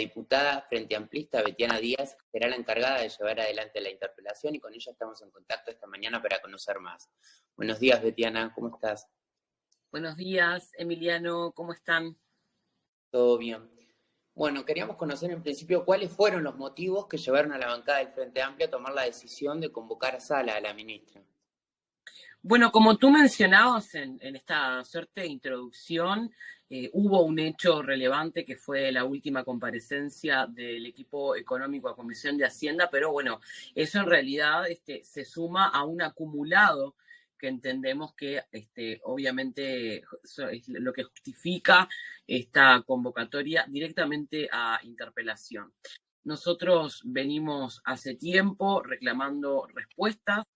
diputada frente amplista Betiana Díaz será la encargada de llevar adelante la interpelación y con ella estamos en contacto esta mañana para conocer más. Buenos días, Betiana, ¿cómo estás? Buenos días, Emiliano, ¿cómo están? ¿Todo bien? Bueno, queríamos conocer en principio cuáles fueron los motivos que llevaron a la bancada del Frente Amplio a tomar la decisión de convocar a Sala, a la ministra. Bueno, como tú mencionabas en esta suerte de introducción, hubo un hecho relevante que fue la última comparecencia del equipo económico a Comisión de Hacienda, pero bueno, eso en realidad se suma a un acumulado que entendemos que obviamente es lo que justifica esta convocatoria directamente a interpelación. Nosotros venimos hace tiempo reclamando respuestas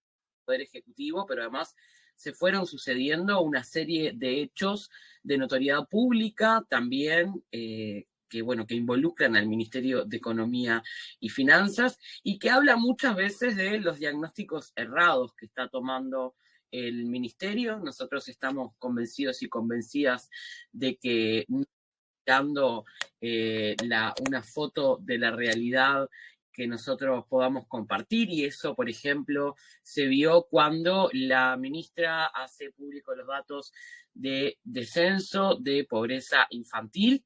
Poder Ejecutivo, pero además se fueron sucediendo una serie de hechos de notoriedad pública también que involucran al Ministerio de Economía y Finanzas y que habla muchas veces de los diagnósticos errados que está tomando el ministerio. Nosotros estamos convencidos y convencidas de que dando una foto de la realidad que nosotros podamos compartir y eso, por ejemplo, se vio cuando la ministra hace público los datos de descenso de pobreza infantil,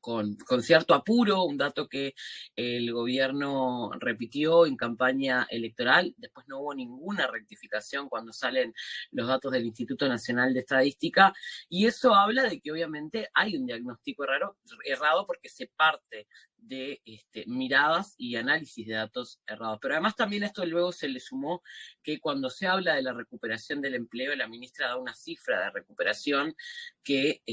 con cierto apuro, un dato que el gobierno repitió en campaña electoral. Después no hubo ninguna rectificación cuando salen los datos del Instituto Nacional de Estadística, y eso habla de que obviamente hay un diagnóstico errado porque se parte de miradas y análisis de datos errados. Pero además también esto luego se le sumó que cuando se habla de la recuperación del empleo, la ministra da una cifra de recuperación que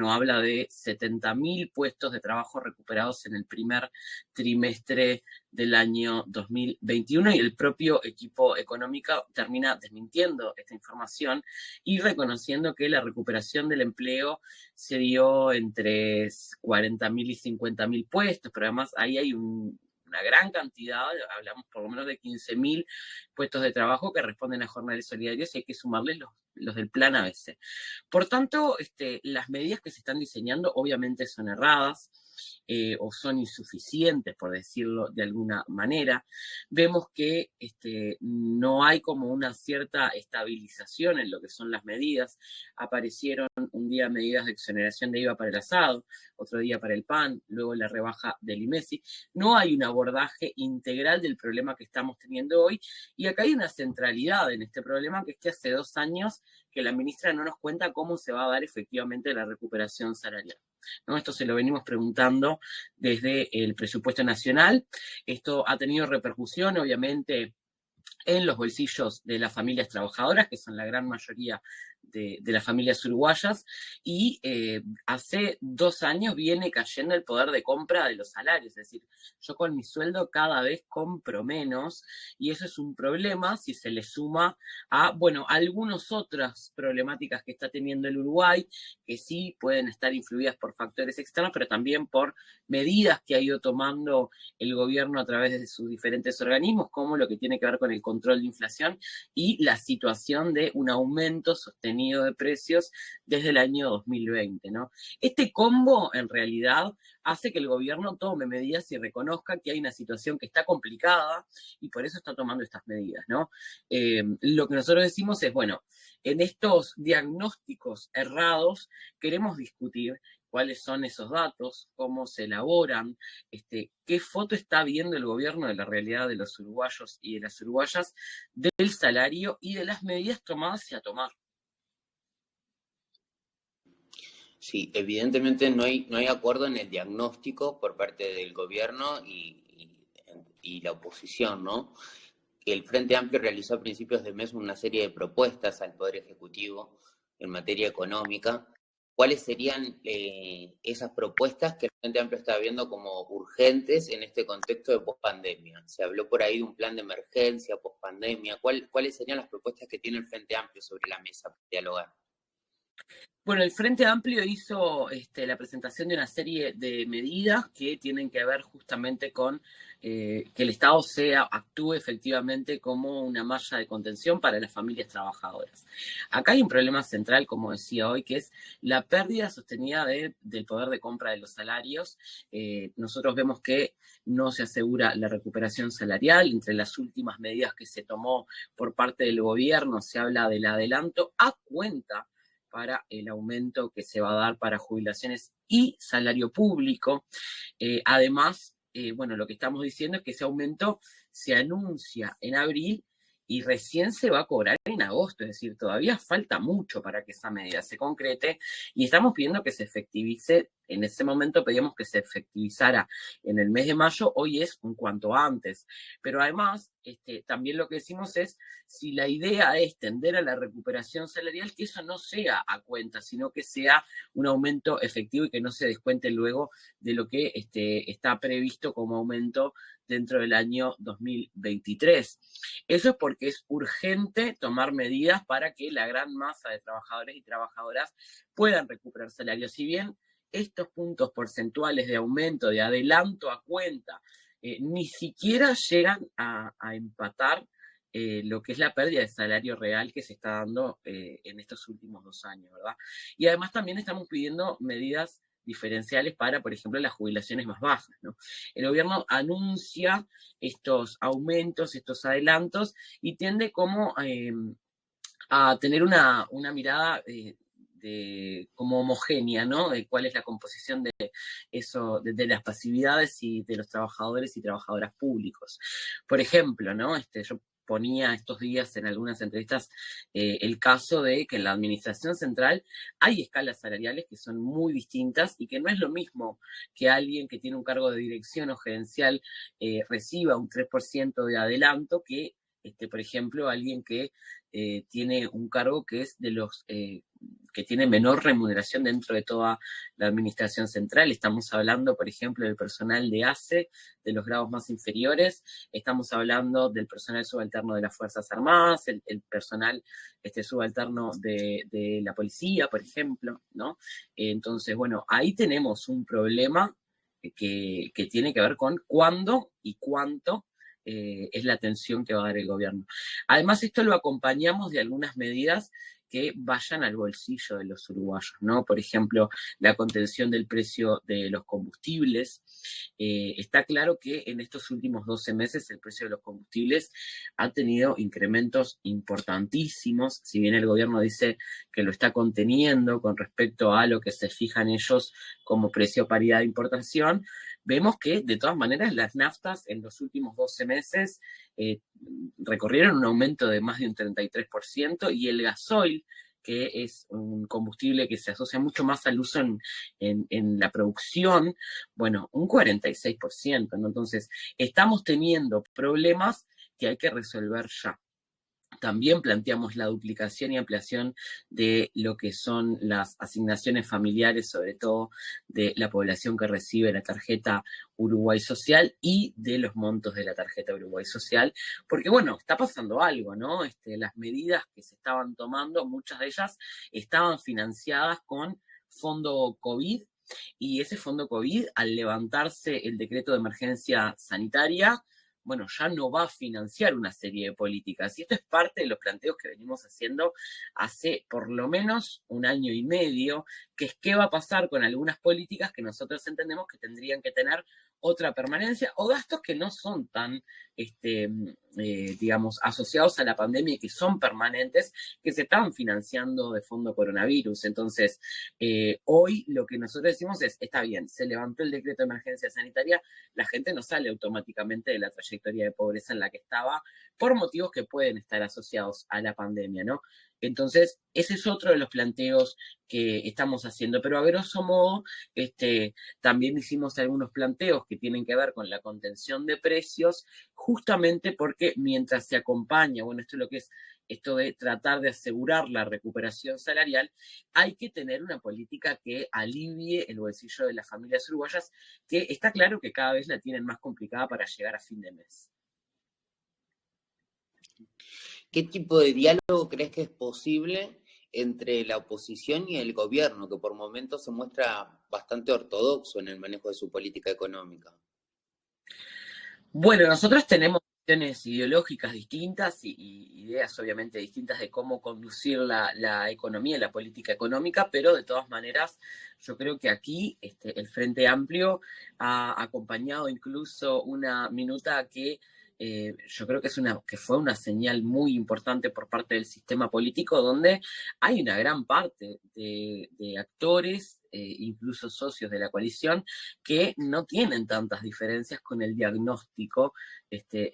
habla de 70.000 puestos de trabajo recuperados en el primer trimestre del año 2021 y el propio equipo económico termina desmintiendo esta información y reconociendo que la recuperación del empleo se dio entre 40.000 y 50.000 puestos, pero además ahí hay una gran cantidad, hablamos por lo menos de 15.000 puestos de trabajo que responden a jornales solidarios y hay que sumarles los del plan ABC. Por tanto, las medidas que se están diseñando obviamente son erradas o son insuficientes, por decirlo de alguna manera. Vemos que no hay como una cierta estabilización en lo que son las medidas. Aparecieron un día medidas de exoneración de IVA para el asado, otro día para el pan, luego la rebaja del IMESI. No hay un abordaje integral del problema que estamos teniendo hoy y acá hay una centralidad en este problema, que es que hace 2 años que la ministra no nos cuenta cómo se va a dar efectivamente la recuperación salarial. ¿No? Esto se lo venimos preguntando desde el presupuesto nacional. Esto ha tenido repercusión, obviamente, en los bolsillos de las familias trabajadoras, que son la gran mayoría de las familias uruguayas, y hace 2 años viene cayendo el poder de compra de los salarios, es decir, yo con mi sueldo cada vez compro menos, y eso es un problema si se le suma a, algunas otras problemáticas que está teniendo el Uruguay, que sí pueden estar influidas por factores externos, pero también por medidas que ha ido tomando el gobierno a través de sus diferentes organismos, como lo que tiene que ver con el control de inflación y la situación de un aumento sostenido de precios desde el año 2020, ¿no? Este combo, en realidad, hace que el gobierno tome medidas y reconozca que hay una situación que está complicada y por eso está tomando estas medidas, ¿no? Lo que nosotros decimos es, en estos diagnósticos errados queremos discutir cuáles son esos datos, cómo se elaboran, qué foto está viendo el gobierno de la realidad de los uruguayos y de las uruguayas, del salario y de las medidas tomadas y a tomar. Sí, evidentemente no hay acuerdo en el diagnóstico por parte del gobierno y la oposición, ¿no? El Frente Amplio realizó a principios de mes una serie de propuestas al Poder Ejecutivo en materia económica. ¿Cuáles serían esas propuestas que el Frente Amplio está viendo como urgentes en este contexto de pospandemia? Se habló por ahí de un plan de emergencia, pospandemia. ¿Cuáles serían las propuestas que tiene el Frente Amplio sobre la mesa para dialogar? Bueno, el Frente Amplio hizo la presentación de una serie de medidas que tienen que ver justamente con que el Estado actúe efectivamente como una malla de contención para las familias trabajadoras. Acá hay un problema central, como decía hoy, que es la pérdida sostenida del poder de compra de los salarios. Nosotros vemos que no se asegura la recuperación salarial. Entre las últimas medidas que se tomó por parte del gobierno se habla del adelanto a cuenta para el aumento que se va a dar para jubilaciones y salario público. Además, bueno, lo que estamos diciendo es que ese aumento se anuncia en abril y recién se va a cobrar en agosto, es decir, todavía falta mucho para que esa medida se concrete y estamos pidiendo que se efectivice. En ese momento pedíamos que se efectivizara en el mes de mayo, hoy es un cuanto antes. Pero además, también lo que decimos es, si la idea es tender a la recuperación salarial, que eso no sea a cuenta, sino que sea un aumento efectivo y que no se descuente luego de lo que está previsto como aumento dentro del año 2023. Eso es porque es urgente tomar medidas para que la gran masa de trabajadores y trabajadoras puedan recuperar salarios. Si bien estos puntos porcentuales de aumento, de adelanto a cuenta, ni siquiera llegan a empatar lo que es la pérdida de salario real que se está dando en estos últimos 2 años, ¿verdad? Y además también estamos pidiendo medidas diferenciales para, por ejemplo, las jubilaciones más bajas, ¿no? El gobierno anuncia estos aumentos, estos adelantos, y tiende como a tener una mirada como homogénea, ¿no? De cuál es la composición de eso, de las pasividades y de los trabajadores y trabajadoras públicos. Por ejemplo, ¿no? Yo ponía estos días en algunas entrevistas el caso de que en la administración central hay escalas salariales que son muy distintas y que no es lo mismo que alguien que tiene un cargo de dirección o gerencial reciba un 3% de adelanto que, por ejemplo, alguien que tiene un cargo que es de los que tiene menor remuneración dentro de toda la administración central. Estamos hablando, por ejemplo, del personal de ACE, de los grados más inferiores, estamos hablando del personal subalterno de las Fuerzas Armadas, el personal subalterno de la policía, por ejemplo, ¿no? Entonces, bueno, ahí tenemos un problema que tiene que ver con cuándo y cuánto es la atención que va a dar el gobierno. Además, esto lo acompañamos de algunas medidas que vayan al bolsillo de los uruguayos, ¿no? Por ejemplo, la contención del precio de los combustibles. Está claro que en estos últimos 12 meses el precio de los combustibles ha tenido incrementos importantísimos, si bien el gobierno dice que lo está conteniendo con respecto a lo que se fijan ellos como precio paridad de importación. Vemos que, de todas maneras, las naftas en los últimos 12 meses recorrieron un aumento de más de un 33%, y el gasoil, que es un combustible que se asocia mucho más al uso en la producción, bueno, un 46%, ¿no? Entonces, estamos teniendo problemas que hay que resolver ya. También planteamos la duplicación y ampliación de lo que son las asignaciones familiares, sobre todo de la población que recibe la tarjeta Uruguay Social y de los montos de la tarjeta Uruguay Social, porque bueno, está pasando algo, ¿no? Las medidas que se estaban tomando, muchas de ellas estaban financiadas con fondo COVID, y ese fondo COVID, al levantarse el decreto de emergencia sanitaria, bueno, ya no va a financiar una serie de políticas. Y esto es parte de los planteos que venimos haciendo hace por lo menos 1 año y medio, que es qué va a pasar con algunas políticas que nosotros entendemos que tendrían que tener otra permanencia, o gastos que no son tan, digamos, asociados a la pandemia y que son permanentes, que se están financiando de fondo coronavirus. Entonces, hoy lo que nosotros decimos es, está bien, se levantó el decreto de emergencia sanitaria, la gente no sale automáticamente de la trayectoria de pobreza en la que estaba por motivos que pueden estar asociados a la pandemia, ¿no? Entonces, ese es otro de los planteos que estamos haciendo, pero a grosso modo, también hicimos algunos planteos que tienen que ver con la contención de precios, justamente porque mientras se acompaña, bueno, esto es lo que es esto de tratar de asegurar la recuperación salarial, hay que tener una política que alivie el bolsillo de las familias uruguayas, que está claro que cada vez la tienen más complicada para llegar a fin de mes. ¿Qué tipo de diálogo crees que es posible entre la oposición y el gobierno, que por momentos se muestra bastante ortodoxo en el manejo de su política económica. Bueno, nosotros tenemos visiones ideológicas distintas y ideas obviamente distintas de cómo conducir la economía y la política económica, pero de todas maneras yo creo que aquí el Frente Amplio ha acompañado incluso una minuta que yo creo que que fue una señal muy importante por parte del sistema político, donde hay una gran parte de actores, incluso socios de la coalición, que no tienen tantas diferencias con el diagnóstico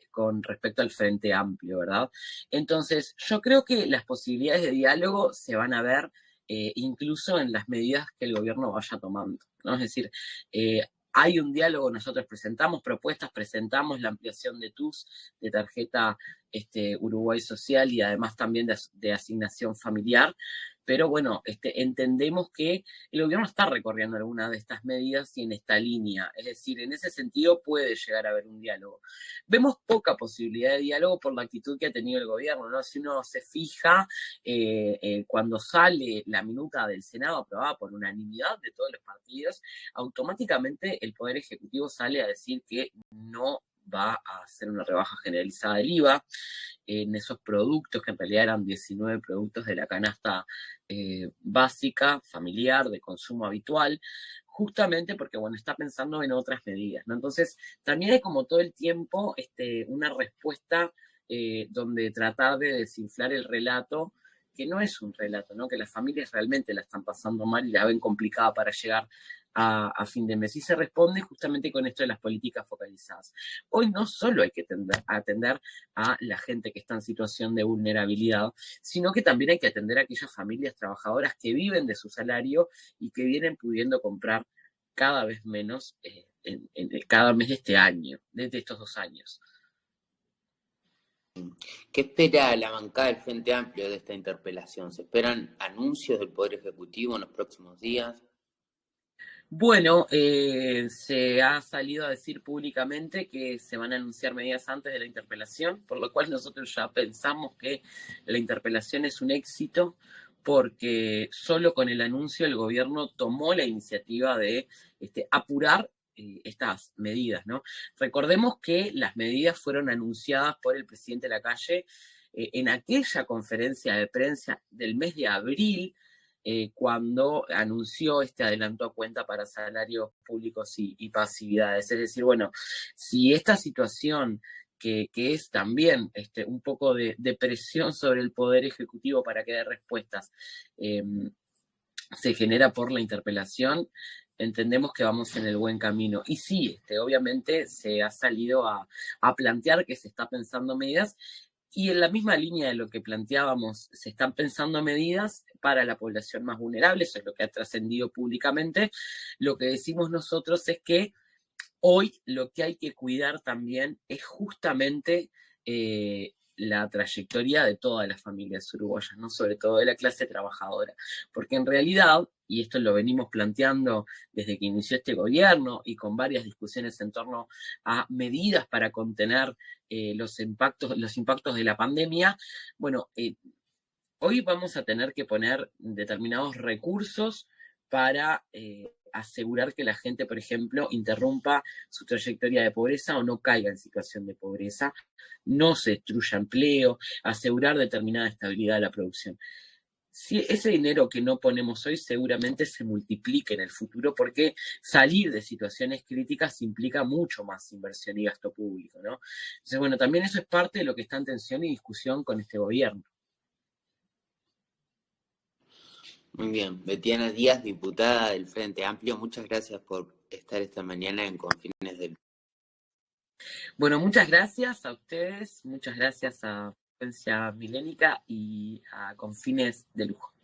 con respecto al Frente Amplio, ¿verdad? Entonces, yo creo que las posibilidades de diálogo se van a ver incluso en las medidas que el gobierno vaya tomando, ¿no? Es decir, hay un diálogo, nosotros presentamos propuestas, presentamos la ampliación de TUS, de tarjeta Uruguay Social y además también de asignación familiar, pero bueno, entendemos que el gobierno está recorriendo algunas de estas medidas y en esta línea, es decir, en ese sentido puede llegar a haber un diálogo. Vemos poca posibilidad de diálogo por la actitud que ha tenido el gobierno, ¿no? Si uno se fija, cuando sale la minuta del Senado aprobada por unanimidad de todos los partidos, automáticamente el Poder Ejecutivo sale a decir que no va a hacer una rebaja generalizada del IVA en esos productos, que en realidad eran 19 productos de la canasta básica, familiar, de consumo habitual, justamente porque, bueno, está pensando en otras medidas, ¿no? Entonces, también hay como todo el tiempo una respuesta donde tratar de desinflar el relato, que no es un relato, ¿no? Que las familias realmente la están pasando mal y la ven complicada para llegar a fin de mes. Y se responde justamente con esto de las políticas focalizadas. Hoy no solo hay que atender a la gente que está en situación de vulnerabilidad, sino que también hay que atender a aquellas familias trabajadoras que viven de su salario y que vienen pudiendo comprar cada vez menos cada mes de este año, desde estos 2 años. ¿Qué espera la bancada del Frente Amplio de esta interpelación? ¿Se esperan anuncios del Poder Ejecutivo en los próximos días? Bueno, se ha salido a decir públicamente que se van a anunciar medidas antes de la interpelación, por lo cual nosotros ya pensamos que la interpelación es un éxito, porque solo con el anuncio el gobierno tomó la iniciativa de apurar estas medidas, ¿no? Recordemos que las medidas fueron anunciadas por el presidente Lacalle en aquella conferencia de prensa del mes de abril, cuando anunció este adelanto a cuenta para salarios públicos y pasividades. Es decir, bueno, si esta situación que es también un poco de presión sobre el Poder Ejecutivo para que dé respuestas, se genera por la interpelación, entendemos que vamos en el buen camino. Y sí, obviamente se ha salido a plantear que se está pensando medidas, y en la misma línea de lo que planteábamos, se están pensando medidas para la población más vulnerable, eso es lo que ha trascendido públicamente. Lo que decimos nosotros es que hoy lo que hay que cuidar también es justamente la trayectoria de todas las familias uruguayas, ¿no? Sobre todo de la clase trabajadora, porque en realidad, y esto lo venimos planteando desde que inició este gobierno y con varias discusiones en torno a medidas para contener los impactos de la pandemia, bueno, hoy vamos a tener que poner determinados recursos para asegurar que la gente, por ejemplo, interrumpa su trayectoria de pobreza o no caiga en situación de pobreza, no se destruya empleo, asegurar determinada estabilidad de la producción. Si ese dinero que no ponemos hoy seguramente se multiplique en el futuro, porque salir de situaciones críticas implica mucho más inversión y gasto público, ¿no? Entonces, bueno, también eso es parte de lo que está en tensión y discusión con este gobierno. Muy bien. Betiana Díaz, diputada del Frente Amplio, muchas gracias por estar esta mañana en Confines del... Bueno, muchas gracias a ustedes, muchas gracias a Frecuencia Milénica y a Confines de Lujo.